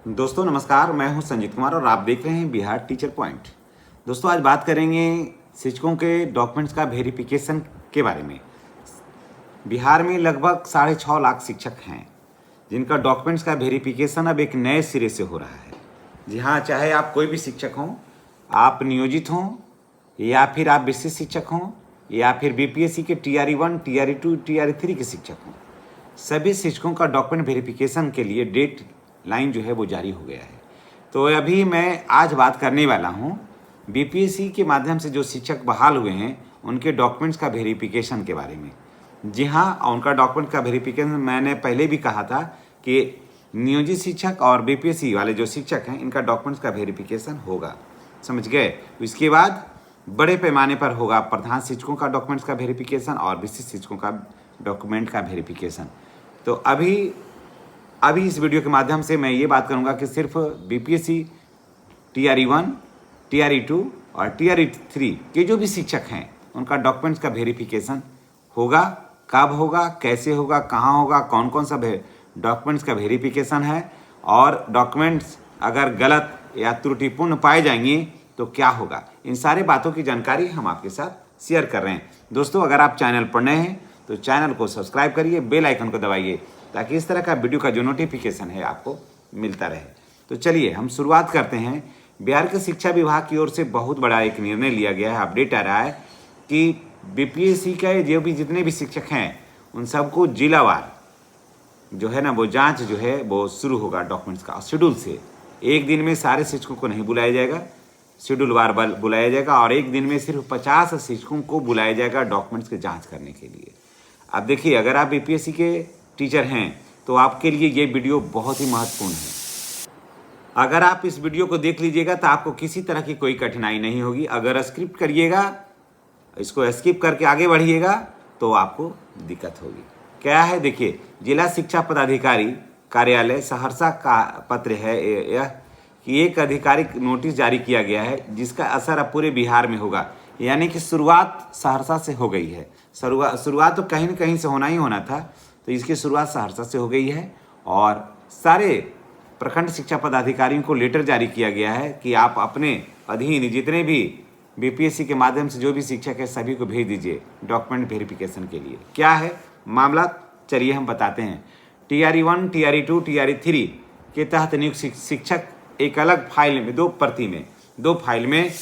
दोस्तों नमस्कार, मैं हूं संजीत कुमार और आप देख रहे हैं बिहार टीचर पॉइंट। दोस्तों आज बात करेंगे शिक्षकों के डॉक्यूमेंट्स का वेरिफिकेशन के बारे में। बिहार में लगभग 6.5 लाख शिक्षक हैं जिनका डॉक्यूमेंट्स का वेरिफिकेशन अब एक नए सिरे से हो रहा है। जी हाँ, चाहे आप कोई भी शिक्षक हों, आप नियोजित हों या फिर आप विशिष्ट शिक्षक हों या फिर बीपीएससी के TRE1, TRE2, TRE3 के शिक्षक हों, सभी शिक्षकों का डॉक्यूमेंट वेरिफिकेशन के लिए डेट लाइन जो है वो जारी हो गया है। तो अभी मैं आज बात करने वाला हूँ बीपीएससी के माध्यम से जो शिक्षक बहाल हुए हैं उनके डॉक्यूमेंट्स का वेरिफिकेशन के बारे में। जी हाँ, उनका डॉक्यूमेंट का वेरिफिकेशन मैंने पहले भी कहा था कि नियोजित शिक्षक और बीपीएससी वाले जो शिक्षक हैं इनका डॉक्यूमेंट्स का वेरिफिकेशन होगा, समझ गए। इसके बाद बड़े पैमाने पर होगा प्रधान शिक्षकों का डॉक्यूमेंट्स का वेरिफिकेशन और विशिष्ट शिक्षकों का डॉक्यूमेंट का वेरिफिकेशन। तो अभी इस वीडियो के माध्यम से मैं ये बात करूंगा कि सिर्फ बीपीएससी TRE1, TRE2 और TRE3 के जो भी शिक्षक हैं उनका डॉक्यूमेंट्स का वेरिफिकेशन होगा। कब होगा, कैसे होगा, कहाँ होगा, कौन कौन सा डॉक्यूमेंट्स का वेरिफिकेशन है और डॉक्यूमेंट्स अगर गलत या त्रुटिपूर्ण पाए जाएंगे तो क्या होगा, इन सारे बातों की जानकारी हम आपके साथ शेयर कर रहे हैं। दोस्तों अगर आप चैनल पर नए हैं तो चैनल को सब्सक्राइब करिए, बेल आइकन को दबाइए ताकि इस तरह का वीडियो का जो नोटिफिकेशन है आपको मिलता रहे। तो चलिए हम शुरुआत करते हैं। बिहार के शिक्षा विभाग की ओर से बहुत बड़ा एक निर्णय लिया गया है, अपडेट आ रहा है कि बीपीएससी के जो भी जितने भी शिक्षक हैं उन सबको जिलावार जो है ना वो जांच जो है वो शुरू होगा डॉक्यूमेंट्स का शेड्यूल से। एक दिन में सारे शिक्षकों को नहीं बुलाया जाएगा, शेड्यूल वार बुलाया जाएगा और एक दिन में सिर्फ 50 शिक्षकों को बुलाया जाएगा डॉक्यूमेंट्स की जाँच करने के लिए। अब देखिए, अगर आप बीपीएससी के टीचर हैं तो आपके लिए ये वीडियो बहुत ही महत्वपूर्ण है। अगर आप इस वीडियो को देख लीजिएगा तो आपको किसी तरह की कोई कठिनाई नहीं होगी। अगर स्किप करिएगा, इसको स्किप करके आगे बढ़िएगा तो आपको दिक्कत होगी। क्या है, देखिए, जिला शिक्षा पदाधिकारी कार्यालय सहरसा का पत्र है यह कि एक आधिकारिक नोटिस जारी किया गया है जिसका असर अब पूरे बिहार में होगा। यानी कि शुरुआत सहरसा से हो गई है। शुरुआत तो कहीं न कहीं से होना ही होना था, तो इसकी शुरुआत सहरसा से हो गई है और सारे प्रखंड शिक्षा पदाधिकारियों को लेटर जारी किया गया है कि आप अपने अधीन जितने भी बीपीएससी के माध्यम से जो भी शिक्षक है सभी को भेज दीजिए डॉक्यूमेंट वेरिफिकेशन के लिए। क्या है मामला, चलिए हम बताते हैं। TRE1, TRE2, TRE3 के तहत नियुक्त शिक्षक एक अलग फाइल में दो फाइल में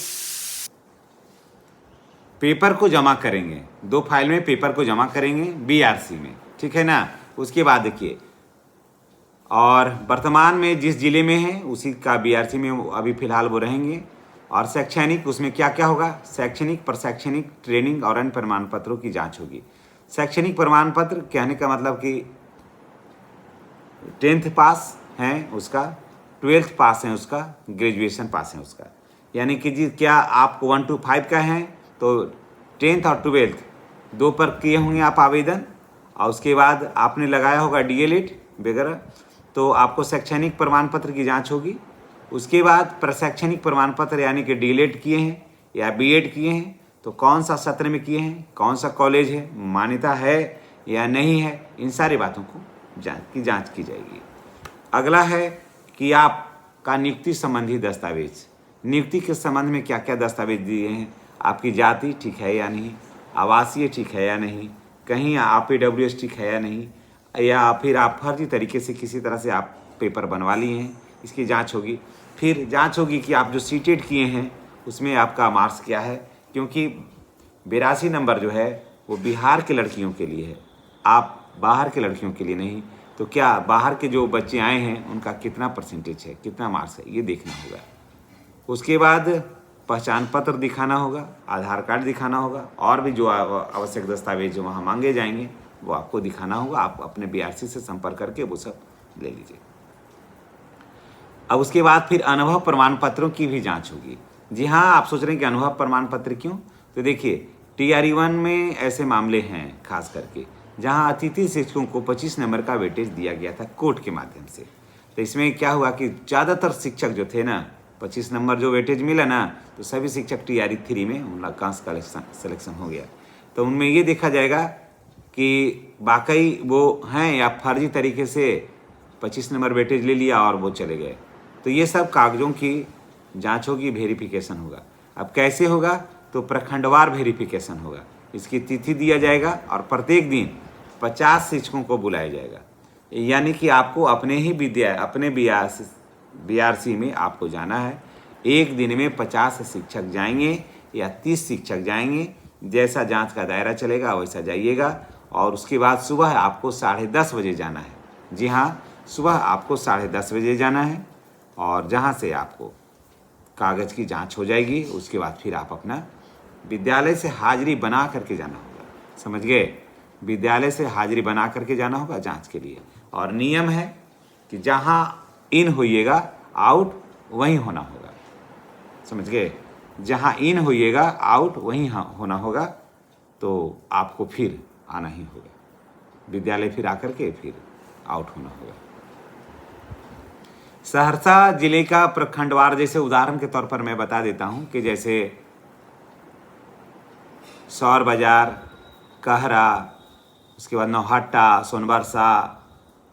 पेपर को जमा करेंगे। 2 फाइल में पेपर को जमा करेंगे BRC में, ठीक है ना। उसके बाद देखिए, और वर्तमान में जिस जिले में है उसी का BRC में अभी फिलहाल वो रहेंगे। और शैक्षणिक, उसमें क्या क्या होगा, शैक्षणिक, प्रशैक्षणिक, ट्रेनिंग और अन्य प्रमाण पत्रों की जांच होगी। शैक्षणिक प्रमाण पत्र कहने का मतलब कि 10th पास हैं उसका, 12th पास है उसका, ग्रेजुएशन पास है उसका। यानी कि जी क्या आपको 1 to 5 का है तो 10th और 12th 2 पर किए होंगे आप आवेदन, और उसके बाद आपने लगाया होगा DLED वगैरह, तो आपको शैक्षणिक प्रमाण पत्र की जांच होगी। उसके बाद प्रशैक्षणिक प्रमाण पत्र यानी कि DLED किए हैं या BEd किए हैं तो कौन सा सत्र में किए हैं, कौन सा कॉलेज है, मान्यता है या नहीं है, इन सारी बातों को जांच की जाएगी। अगला है कि आपका नियुक्ति संबंधी दस्तावेज, नियुक्ति के संबंध में क्या क्या दस्तावेज दिए हैं, आपकी जाति ठीक है या नहीं, आवासीय ठीक है या नहीं, कहीं आप AWS ठीक है या नहीं, या फिर आप फर्जी तरीके से किसी तरह से आप पेपर बनवा लिए हैं, इसकी जांच होगी। फिर जांच होगी कि आप जो सीटेड किए हैं उसमें आपका मार्क्स क्या है, क्योंकि 82 नंबर जो है वो बिहार के लड़कियों के लिए है, आप बाहर के लड़कियों के लिए नहीं। तो क्या बाहर के जो बच्चे आए हैं उनका कितना परसेंटेज है, कितना मार्क्स है, ये देखना होगा। उसके बाद पहचान पत्र दिखाना होगा, आधार कार्ड दिखाना होगा और भी जो आवश्यक दस्तावेज जो वहाँ मांगे जाएंगे वो आपको दिखाना होगा। आप अपने BRC से संपर्क करके वो सब ले लीजिए। अब उसके बाद फिर अनुभव प्रमाण पत्रों की भी जांच होगी। जी हाँ, आप सोच रहे हैं कि अनुभव प्रमाण पत्र क्यों, तो देखिए TRE1 में ऐसे मामले हैं खास करके जहाँ अतिथि शिक्षकों को 25 नंबर का वेटेज दिया गया था कोर्ट के माध्यम से। तो इसमें क्या हुआ कि ज़्यादातर शिक्षक जो थे ना, 25 नंबर जो वेटेज मिला ना, तो सभी शिक्षक TRE3 में उनका सिलेक्शन हो गया। तो उनमें ये देखा जाएगा कि वाकई वो हैं या फर्जी तरीके से 25 नंबर वेटेज ले लिया और वो चले गए। तो ये सब कागज़ों की जांच होगी, वेरिफिकेशन होगा। अब कैसे होगा? तो प्रखंडवार वेरिफिकेशन होगा। इसकी तिथि दिया जाएगा और प्रत्येक दिन 50 शिक्षकों को बुलाया जाएगा। यानी कि आपको अपने ही अपने बीआरसी में आपको जाना है। एक दिन में 50 शिक्षक जाएंगे या 30 शिक्षक जाएंगे, जैसा जांच का दायरा चलेगा वैसा जाइएगा। और उसके बाद सुबह आपको 10:30 बजे जाना है। जी हाँ, सुबह आपको 10:30 बजे जाना है और जहाँ से आपको कागज़ की जांच हो जाएगी, उसके बाद फिर आप अपना विद्यालय से हाजिरी बना करके जाना होगा। समझ गए? विद्यालय से हाजिरी बना करके जाना होगा जांच के लिए। और नियम है कि जहाँ इन होइएगा आउट वहीं होना होगा। समझ गए? जहाँ इन होइएगा आउट वहीं होना होगा। तो आपको फिर आना ही होगा विद्यालय, फिर आकर के फिर आउट होना होगा। सहरसा जिले का प्रखंडवार, जैसे उदाहरण के तौर पर मैं बता देता हूं कि जैसे सौर बाजार, कहरा, उसके बाद नौहट्टा, सोनबरसा,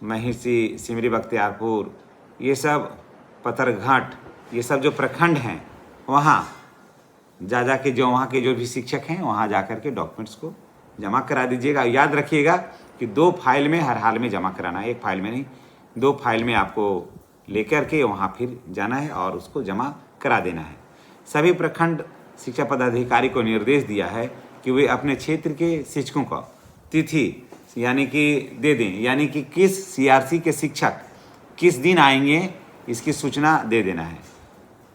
महिषी, सिमरी बख्तियारपुर, ये सब पतरघाट, ये सब जो प्रखंड हैं वहाँ जा के जो वहाँ के जो भी शिक्षक हैं वहाँ जा कर के डॉक्यूमेंट्स को जमा करा दीजिएगा। याद रखिएगा कि 2 फाइल में हर हाल में जमा कराना है, 1 फाइल में नहीं, 2 फाइल में आपको लेकर के वहाँ फिर जाना है और उसको जमा करा देना है। सभी प्रखंड शिक्षा पदाधिकारी को निर्देश दिया है कि वे अपने क्षेत्र के शिक्षकों को तिथि यानी कि दे दें, यानी कि किस सीआरसी के शिक्षक किस दिन आएंगे इसकी सूचना दे देना है।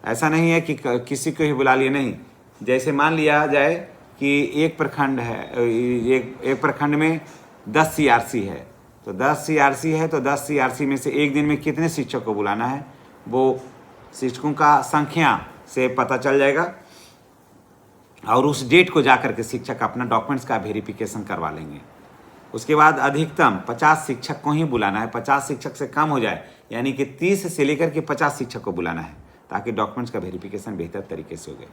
ऐसा नहीं है कि किसी को ही बुला लिए, नहीं। जैसे मान लिया जाए कि एक प्रखंड है, एक प्रखंड में 10 सीआरसी है, तो 10 सीआरसी है तो 10 सीआरसी में से एक दिन में कितने शिक्षक को बुलाना है वो शिक्षकों का संख्या से पता चल जाएगा और उस डेट को जाकर के शिक्षक अपना डॉक्यूमेंट्स का वेरिफिकेशन करवा लेंगे। उसके बाद अधिकतम 50 शिक्षक को ही बुलाना है। 50 शिक्षक से कम हो जाए यानी कि 30 से लेकर के 50 शिक्षक को बुलाना है ताकि डॉक्यूमेंट्स का वेरिफिकेशन बेहतर तरीके से हो गए।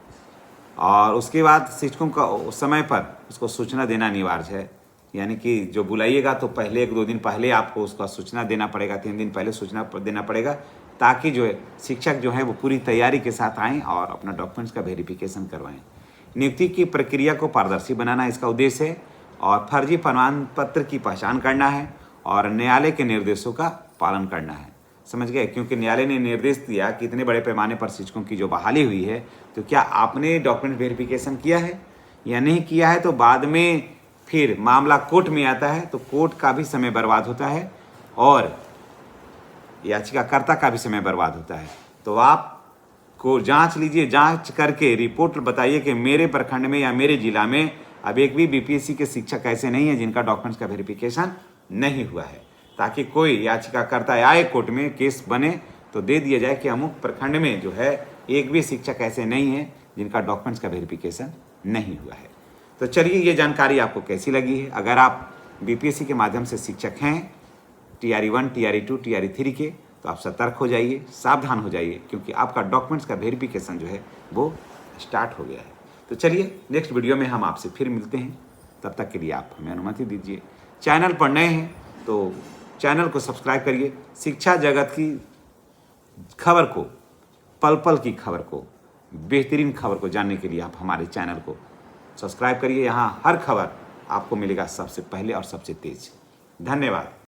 और उसके बाद शिक्षकों का उस समय पर उसको सूचना देना अनिवार्य है, यानी कि जो बुलाइएगा तो पहले 1-2 दिन पहले आपको उसका सूचना देना पड़ेगा, 3 दिन पहले सूचना देना पड़ेगा, ताकि जो है शिक्षक जो है वो पूरी तैयारी के साथ आएँ और अपना डॉक्यूमेंट्स का वेरिफिकेशन करवाएँ। नियुक्ति की प्रक्रिया को पारदर्शी बनाना इसका उद्देश्य है और फर्जी प्रमाण पत्र की पहचान करना है और न्यायालय के निर्देशों का पालन करना है। समझ गए? क्योंकि न्यायालय ने निर्देश दिया कि इतने बड़े पैमाने पर शिक्षकों की जो बहाली हुई है, तो क्या आपने डॉक्यूमेंट वेरिफिकेशन किया है या नहीं किया है? तो बाद में फिर मामला कोर्ट में आता है तो कोर्ट का भी समय बर्बाद होता है और याचिकाकर्ता का भी समय बर्बाद होता है। तो आप को जांच लीजिए, जांच करके रिपोर्ट बताइए कि मेरे प्रखंड में या मेरे जिला में अब एक भी बीपीएससी के शिक्षक ऐसे नहीं है जिनका डॉक्यूमेंट्स का वेरिफिकेशन नहीं हुआ है, ताकि कोई याचिकाकर्ता आए कोर्ट में केस बने तो दे दिया जाए कि अमुक प्रखंड में जो है एक भी शिक्षक ऐसे नहीं है जिनका डॉक्यूमेंट्स का वेरिफिकेशन नहीं हुआ है। तो चलिए, ये जानकारी आपको कैसी लगी है? अगर आप बीपीएससी के माध्यम से शिक्षक हैं TRE 1, TRE 2, TRE 3 के, तो आप सतर्क हो जाइए, सावधान हो जाइए, क्योंकि आपका डॉक्यूमेंट्स का वेरिफिकेशन जो है वो स्टार्ट हो गया है। तो चलिए, नेक्स्ट वीडियो में हम आपसे फिर मिलते हैं। तब तक के लिए आप हमें अनुमति दीजिए। चैनल पर नए हैं तो चैनल को सब्सक्राइब करिए। शिक्षा जगत की खबर को, पल पल की खबर को, बेहतरीन खबर को जानने के लिए आप हमारे चैनल को सब्सक्राइब करिए। यहाँ हर खबर आपको मिलेगा सबसे पहले और सबसे तेज। धन्यवाद।